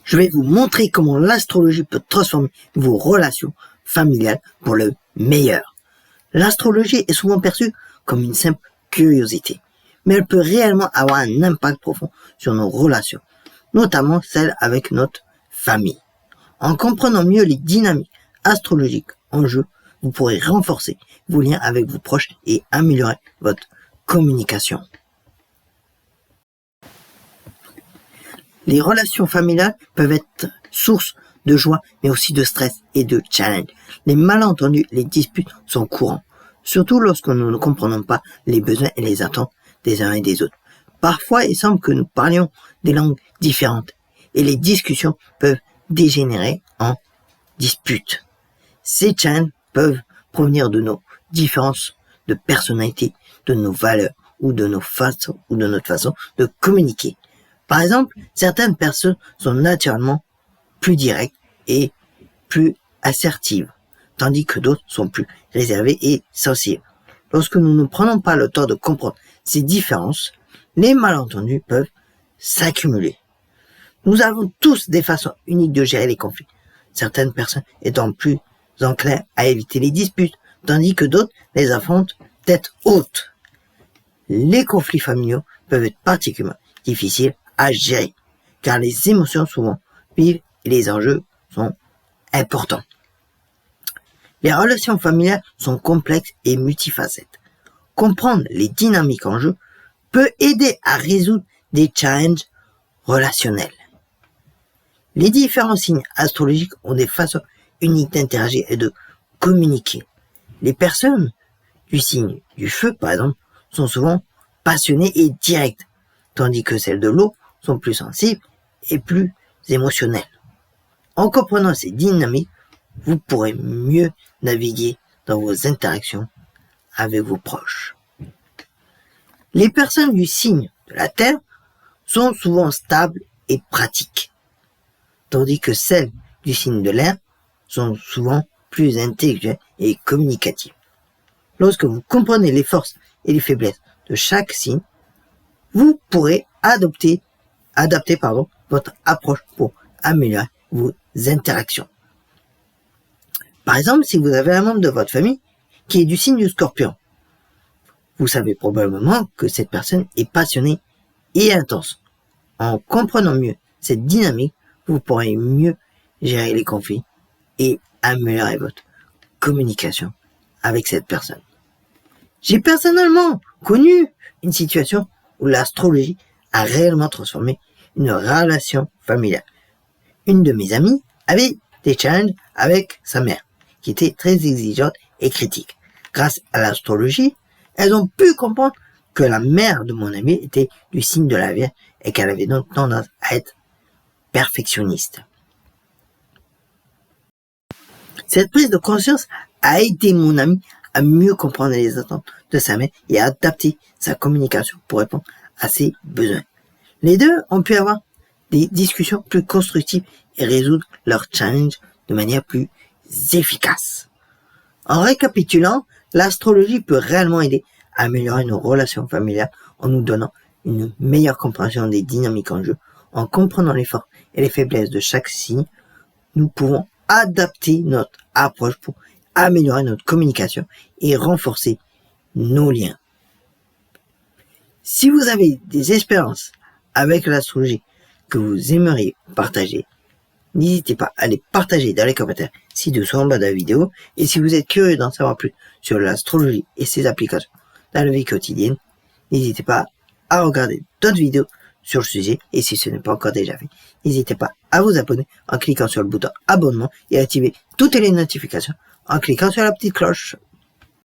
Je vais vous montrer comment l'astrologie peut transformer vos relations familiales pour le meilleur. L'astrologie est souvent perçue comme une simple curiosité, mais elle peut réellement avoir un impact profond sur nos relations, notamment celles avec notre famille. En comprenant mieux les dynamiques astrologiques en jeu, vous pourrez renforcer vos liens avec vos proches et améliorer votre communication. Les relations familiales peuvent être source de joie, mais aussi de stress et de challenge. Les malentendus, les disputes sont courants, surtout lorsque nous ne comprenons pas les besoins et les attentes des uns et des autres. Parfois, il semble que nous parlions des langues différentes et les discussions peuvent dégénérer en disputes. Ces challenges peuvent provenir de nos différences de personnalité, de nos valeurs ou de notre façon de communiquer. Par exemple, certaines personnes sont naturellement plus directes et plus assertives, tandis que d'autres sont plus réservées et sensibles. Lorsque nous ne prenons pas le temps de comprendre ces différences, les malentendus peuvent s'accumuler. Nous avons tous des façons uniques de gérer les conflits, certaines personnes étant plus enclins à éviter les disputes, tandis que d'autres les affrontent tête haute. Les conflits familiaux peuvent être particulièrement difficiles à gérer, car les émotions souvent vives et les enjeux sont importants. Les relations familiales sont complexes et multifacettes. Comprendre les dynamiques en jeu peut aider à résoudre des challenges relationnels. Les différents signes astrologiques ont des façons uniques d'interagir et de communiquer. Les personnes du signe du feu, par exemple, sont souvent passionnées et directes, tandis que celles de l'eau sont plus sensibles et plus émotionnelles. En comprenant ces dynamiques, vous pourrez mieux naviguer dans vos interactions avec vos proches. Les personnes du signe de la Terre sont souvent stables et pratiques, tandis que celles du signe de l'air sont souvent plus intellectuelles et communicatives. Lorsque vous comprenez les forces et les faiblesses de chaque signe, vous pourrez adapter votre approche pour améliorer vos interactions. Par exemple, si vous avez un membre de votre famille qui est du signe du Scorpion, vous savez probablement que cette personne est passionnée et intense. En comprenant mieux cette dynamique, vous pourrez mieux gérer les conflits et améliorer votre communication avec cette personne. J'ai personnellement connu une situation où l'astrologie a réellement transformé une relation familiale. Une de mes amies avait des challenges avec sa mère, qui était très exigeante et critique. Grâce à l'astrologie, elles ont pu comprendre que la mère de mon amie était du signe de la Vierge et qu'elle avait donc tendance à être perfectionniste. Cette prise de conscience a aidé mon amie à mieux comprendre les attentes de sa mère et à adapter sa communication pour répondre à ses besoins. Les deux ont pu avoir des discussions plus constructives et résoudre leurs challenges de manière plus efficace. En récapitulant, l'astrologie peut réellement aider à améliorer nos relations familiales en nous donnant une meilleure compréhension des dynamiques en jeu. En comprenant les forces et les faiblesses de chaque signe, nous pouvons adapter notre approche pour améliorer notre communication et renforcer nos liens. Si vous avez des expériences avec l'astrologie que vous aimeriez partager, n'hésitez pas à les partager dans les commentaires ci-dessous en bas de la vidéo. Et si vous êtes curieux d'en savoir plus sur l'astrologie et ses applications dans la vie quotidienne, n'hésitez pas à regarder d'autres vidéos sur le sujet. Et si ce n'est pas encore déjà fait, n'hésitez pas à vous abonner en cliquant sur le bouton abonnement et activer toutes les notifications en cliquant sur la petite cloche.